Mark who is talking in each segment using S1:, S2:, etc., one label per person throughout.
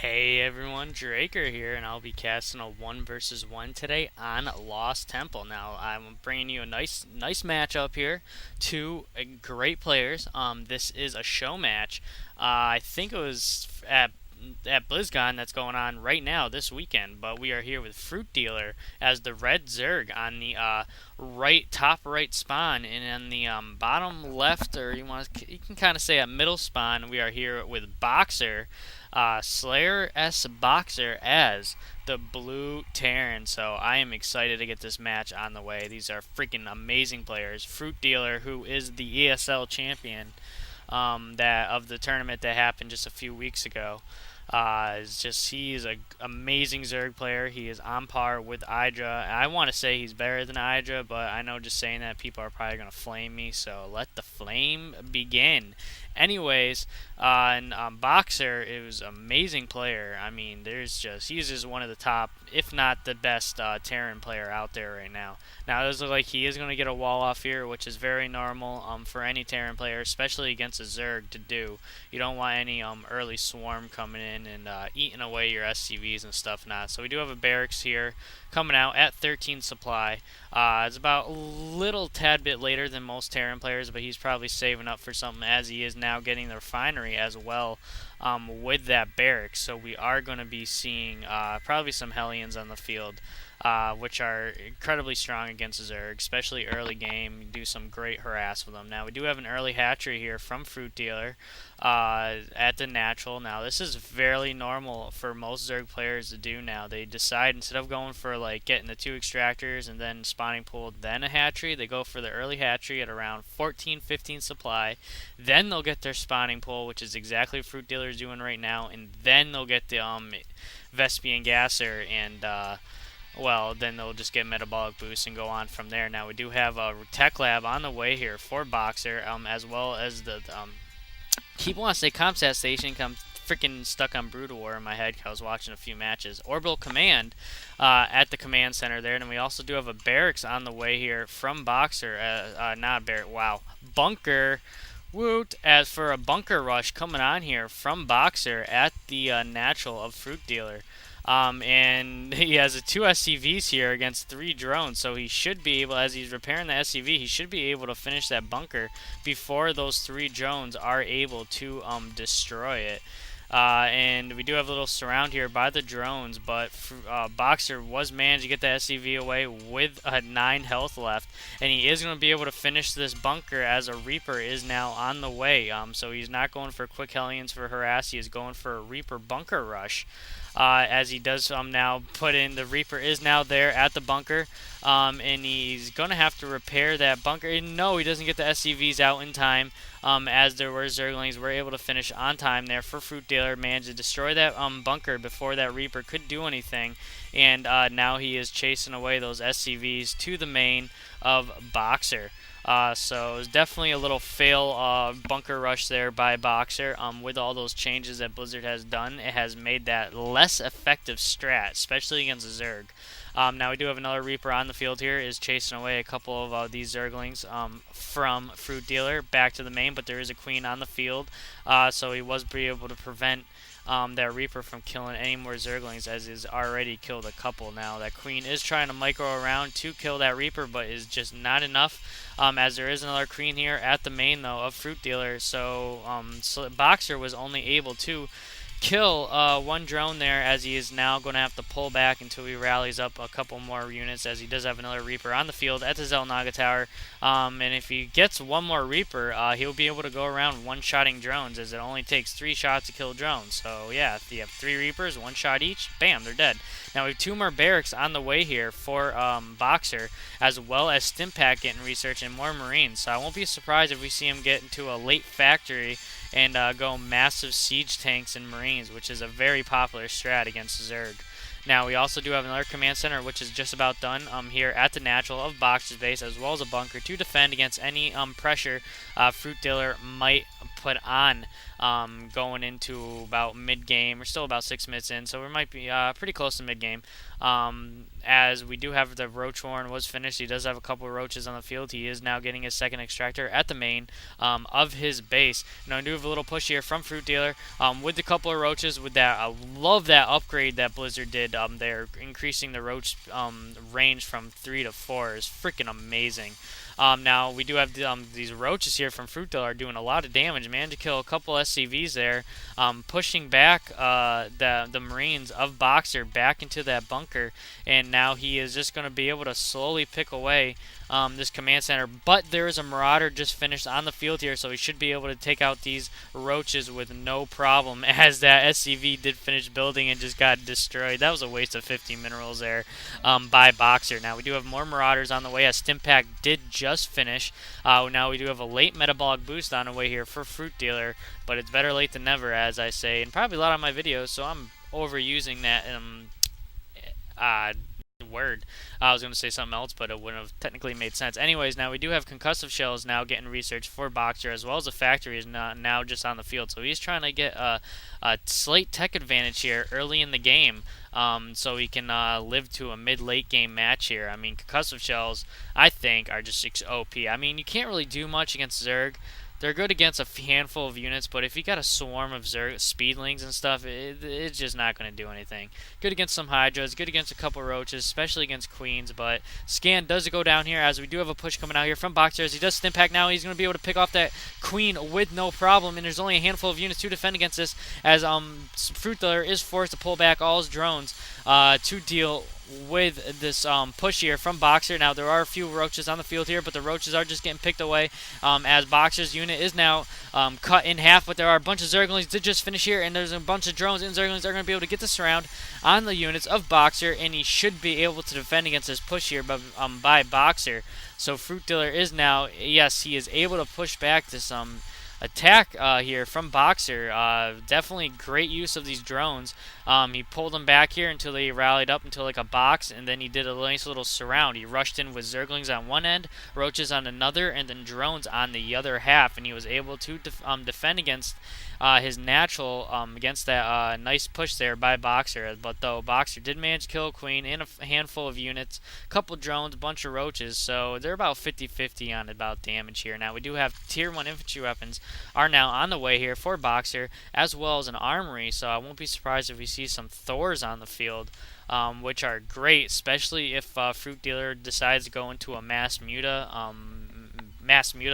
S1: Hey everyone, Draker here, and I'll be casting a 1 versus 1 today on Lost Temple. Now, I'm bringing you a nice matchup here. Two great players. This is a show match. I think it was at Blizzcon that's going on right now this weekend, but we are here with FruitDealer as the red Zerg on the top right spawn, and on the bottom left, or you can kind of say at middle spawn, we are here with Boxer. Slayer S Boxer as the blue Terran. So I am excited to get this match on the way. These are freaking amazing players. FruitDealer, who is the ESL champion that of the tournament that happened just a few weeks ago. He is an amazing Zerg player. He is on par with Idra. I want to say he's better than Idra, but I know just saying that people are probably gonna flame me. So let the flame begin. Anyways, and Boxer is an amazing player. I mean, he's just one of the top, if not the best, Terran player out there right now. Now it does look like he is going to get a wall off here, which is very normal for any Terran player, especially against a Zerg to do. You don't want any early swarm coming in and eating away your SCVs and stuff. Not. So we do have a barracks here coming out at 13 supply. It's about a little tad bit later than most Terran players, but he's probably saving up for something as he is now getting the refinery as well with that barracks. So we are going to be seeing probably some Hellions on the field, which are incredibly strong against Zerg, especially early game. You do some great harass with them. Now, we do have an early hatchery here from FruitDealer at the natural. Now, this is fairly normal for most Zerg players to do now. They decide, instead of going for like getting the 2 extractors and then spawning pool, then a hatchery, they go for the early hatchery at around 14-15 supply. Then they'll get their spawning pool, which is exactly what FruitDealer is doing right now, and then they'll get the Vespian Gasser and then they'll just get metabolic boost and go on from there. Now we do have a tech lab on the way here for Boxer, as well as the keep wanting to say Comsat station. I'm freaking stuck on Brood War in my head because I was watching a few matches. Orbital Command at the command center there, and we also do have a barracks on the way here from Boxer. Not barrack. Wow, bunker. Woot! As for a bunker rush coming on here from Boxer at the natural of FruitDealer. And he has 2 SCVs here against 3 drones, so he should be able, as he's repairing the SCV, he should be able to finish that bunker before those 3 drones are able to destroy it. And we do have a little surround here by the drones, but Boxer was managed to get the SCV away with 9 health left, and he is going to be able to finish this bunker as a Reaper is now on the way. So he's not going for quick Hellions for harass, he is going for a Reaper bunker rush. As he does now put in, the Reaper is now there at the bunker, and he's going to have to repair that bunker. And no, he doesn't get the SCVs out in time, as there were Zerglings were able to finish on time there for FruitDealer, managed to destroy that bunker before that Reaper could do anything, and now he is chasing away those SCVs to the main of Boxer. So it was definitely a little fail bunker rush there by Boxer. With all those changes that Blizzard has done, it has made that less effective strat, especially against a Zerg. Now we do have another Reaper on the field here, is chasing away a couple of these Zerglings from FruitDealer back to the main, but there is a Queen on the field, so he was able to prevent that Reaper from killing any more Zerglings, as he's already killed a couple. Now that Queen is trying to micro around to kill that Reaper, but is just not enough, as there is another Queen here at the main though of FruitDealer. So Boxer was only able to kill 1 drone there, as he is now going to have to pull back until he rallies up a couple more units, as he does have another Reaper on the field at the Zelnaga Tower. And if he gets 1 more Reaper, he'll be able to go around one-shotting drones, as it only takes 3 shots to kill drones. So yeah, if you have 3 Reapers, 1 shot each, bam, they're dead. Now we have 2 more barracks on the way here for Boxer, as well as Stimpack getting research and more Marines. So I won't be surprised if we see him get into a late factory and go massive siege tanks and Marines, which is a very popular strat against Zerg. Now we also do have another command center, which is just about done here at the natural of Boxer's base, as well as a bunker to defend against any pressure Fruit Dealer might put on going into about mid-game. We're still about 6 minutes in, so we might be pretty close to mid-game. As we do have the Roach Warren was finished. He does have a couple of roaches on the field. He is now getting his second extractor at the main of his base. Now I do have a little push here from Fruit Dealer with a couple of roaches. With that, I love that upgrade that Blizzard did. They're increasing the roach range from 3 to 4 is freaking amazing. Now we do have these roaches here from Fruit Dealer doing a lot of damage. Man, to kill a couple SCVs there, pushing back the Marines of Boxer back into that bunker, and now he is just going to be able to slowly pick away this command center. But there is a Marauder just finished on the field here, so he should be able to take out these roaches with no problem, as that SCV did finish building and just got destroyed. That was a waste of 50 minerals there by Boxer. Now we do have more Marauders on the way, as Stimpack did just finish. Now we do have a late metabolic boost on the way here for Fruit Dealer, but it's better late than never, as I say, and probably a lot of my videos, so I'm overusing that word. I was going to say something else, but it wouldn't have technically made sense. Anyways, now we do have concussive shells now getting researched for Boxer, as well as the factory is now just on the field. So he's trying to get a slight tech advantage here early in the game, so he can live to a mid-late game match here. I mean, concussive shells, I think, are just OP. I mean, you can't really do much against Zerg. They're good against a handful of units, but if you got a swarm of speedlings and stuff, it's just not going to do anything. Good against some Hydras, good against a couple roaches, especially against queens, but Scan does go down here, as we do have a push coming out here from Boxer. As he does Stimpack now, he's going to be able to pick off that queen with no problem, and there's only a handful of units to defend against this, as Fruit Dealer is forced to pull back all his drones to deal with this push here from Boxer. Now there are a few roaches on the field here, but the roaches are just getting picked away as Boxer's unit is now cut in half, but there are a bunch of Zerglings that just finish here, and there's a bunch of drones, and Zerglings are going to be able to get the surround on the units of Boxer, and he should be able to defend against this push here by Boxer. So Fruit Dealer is now, yes, he is able to push back this attack here from Boxer. Definitely great use of these drones. He pulled them back here until they rallied up into like a box, and then he did a nice little surround. He rushed in with Zerglings on one end, roaches on another, and then drones on the other half, and he was able to defend against his natural against that nice push there by Boxer. But though Boxer did manage to kill a queen and a handful of units, a couple drones, a bunch of roaches, so they're about 50-50 on about damage here. Now we do have tier 1 infantry weapons are now on the way here for Boxer, as well as an armory, so I won't be surprised if we see some Thors on the field, which are great, especially if Fruit Dealer decides to go into a mass muta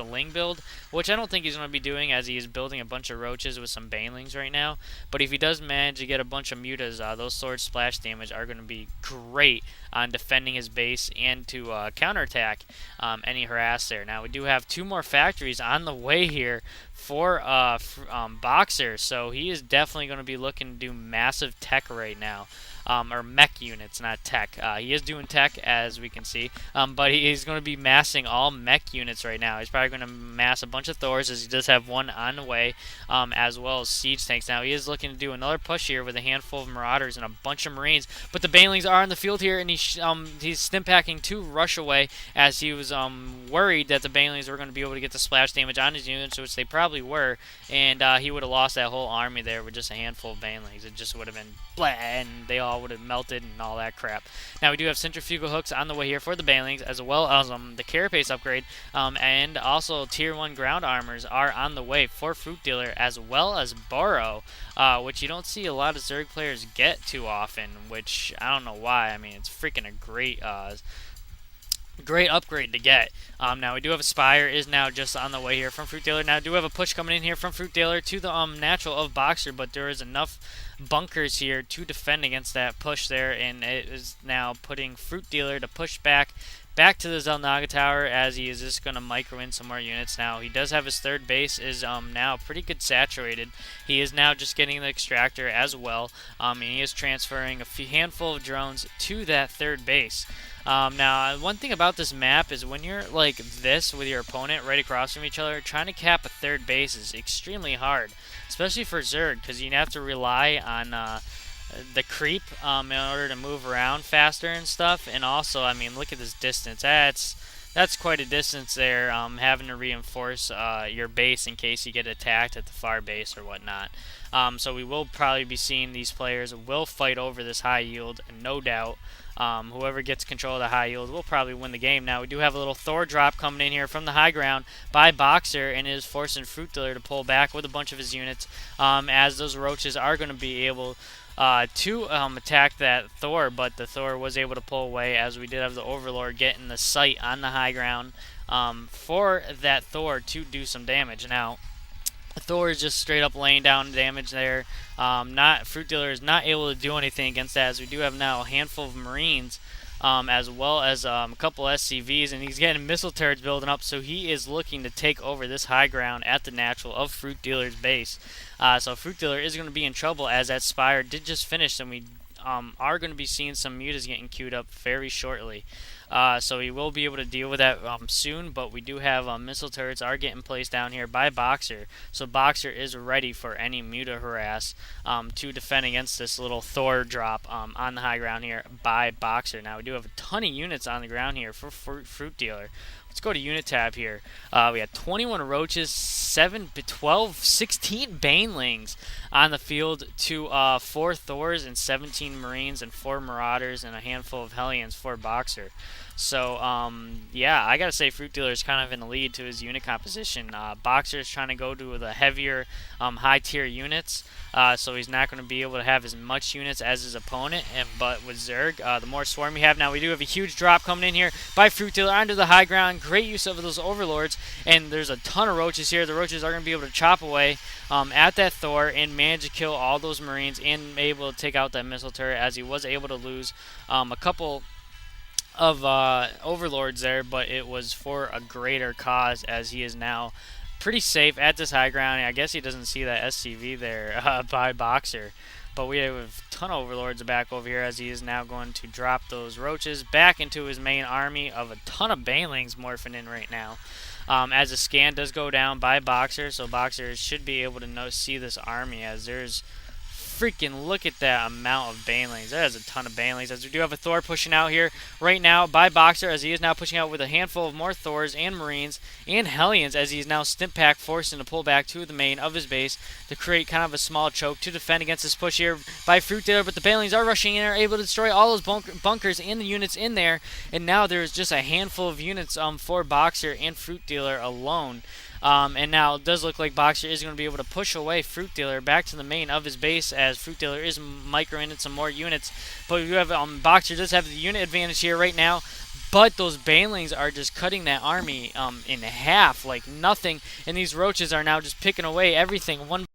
S1: Ling build, which I don't think he's going to be doing, as he is building a bunch of roaches with some banelings right now. But if he does manage to get a bunch of mutas, those sword splash damage are going to be great on defending his base and to counterattack any harass there. Now we do have 2 more factories on the way here for Boxer, so he is definitely going to be looking to do massive tech right now. Or mech units, not tech. He is doing tech, as we can see, but he's going to be massing all mech units right now. He's probably going to mass a bunch of Thors, as he does have one on the way, as well as siege tanks. Now he is looking to do another push here with a handful of Marauders and a bunch of Marines, but the Banelings are on the field here, and he's stimpacking to rush away, as he was worried that the Banelings were going to be able to get the splash damage on his units, which they probably were, and he would have lost that whole army there with just a handful of Banelings. It just would have been blah, and they all would have melted and all that crap. Now we do have centrifugal hooks on the way here for the Banelings, as well as the carapace upgrade, and also tier 1 ground armors are on the way for Fruit Dealer, as well as Burrow, which you don't see a lot of Zerg players get too often, which I don't know why. I mean, it's freaking a great upgrade to get. Now we do have a Spire is now just on the way here from Fruit Dealer. Now we do have a push coming in here from Fruit Dealer to the natural of Boxer, but there is enough bunkers here to defend against that push there, and it is now putting Fruit Dealer to push back to the Zelnaga Tower, as he is just going to micro in some more units. Now he does have his third base is now pretty good saturated. He is now just getting the extractor as well, and he is transferring a handful of drones to that third base. Now, one thing about this map is when you're like this with your opponent right across from each other, trying to cap a third base is extremely hard, especially for Zerg, because you have to rely on the creep in order to move around faster and stuff. And also, I mean, look at this distance. That's quite a distance there. Having to reinforce your base in case you get attacked at the far base or whatnot. So we will probably be seeing these players will fight over this high yield, no doubt. Whoever gets control of the high yield will probably win the game. Now we do have a little Thor drop coming in here from the high ground by Boxer, and it is forcing FruitDealer to pull back with a bunch of his units, as those roaches are going to be able to attack that Thor, but the Thor was able to pull away, as we did have the Overlord getting the sight on the high ground for that Thor to do some damage. Now, Thor is just straight up laying down damage there. FruitDealer is not able to do anything against that, as we do have now a handful of Marines, as well as a couple SCVs, and he's getting missile turrets building up, so he is looking to take over this high ground at the natural of FruitDealer's base. So FruitDealer is going to be in trouble, as that Spire did just finish, and we are going to be seeing some mutas getting queued up very shortly. So we will be able to deal with that soon, but we do have missile turrets are getting placed down here by Boxer. So Boxer is ready for any muta harass to defend against this little Thor drop on the high ground here by Boxer. Now we do have a ton of units on the ground here for FruitDealer. Let's go to unit tab here. We had 21 roaches, 16 banelings on the field to 4 Thors and 17 Marines and 4 Marauders and a handful of Hellions for Boxer. So, yeah, I gotta say FruitDealer is kind of in the lead to his unit composition. Boxer is trying to go to the heavier, high-tier units, so he's not going to be able to have as much units as his opponent. But with Zerg, the more swarm we have now, we do have a huge drop coming in here by FruitDealer onto the high ground. Great use of those Overlords, and there's a ton of roaches here. The roaches are going to be able to chop away at that Thor and manage to kill all those Marines and able to take out that missile turret, as he was able to lose a couple of Overlords there, but it was for a greater cause, as he is now pretty safe at this high ground. I guess he doesn't see that SCV there by Boxer, but we have a ton of Overlords back over here, as he is now going to drop those roaches back into his main army of a ton of Banelings morphing in right now. As a scan does go down by Boxer, so Boxer should be able to see this army, as there's freaking look at that amount of Banelings. That is a ton of Banelings, as we do have a Thor pushing out here right now by Boxer, as he is now pushing out with a handful of more Thors and Marines and Hellions, as he's now stimp pack forcing to pull back to the main of his base to create kind of a small choke to defend against this push here by FruitDealer. But the Banelings are rushing in and are able to destroy all those bunkers and the units in there, and now there's just a handful of units for Boxer and FruitDealer alone. And now it does look like Boxer is going to be able to push away FruitDealer back to the main of his base, as FruitDealer is microing in some more units. But we have Boxer does have the unit advantage here right now. But those Banelings are just cutting that army in half like nothing. And these roaches are now just picking away everything one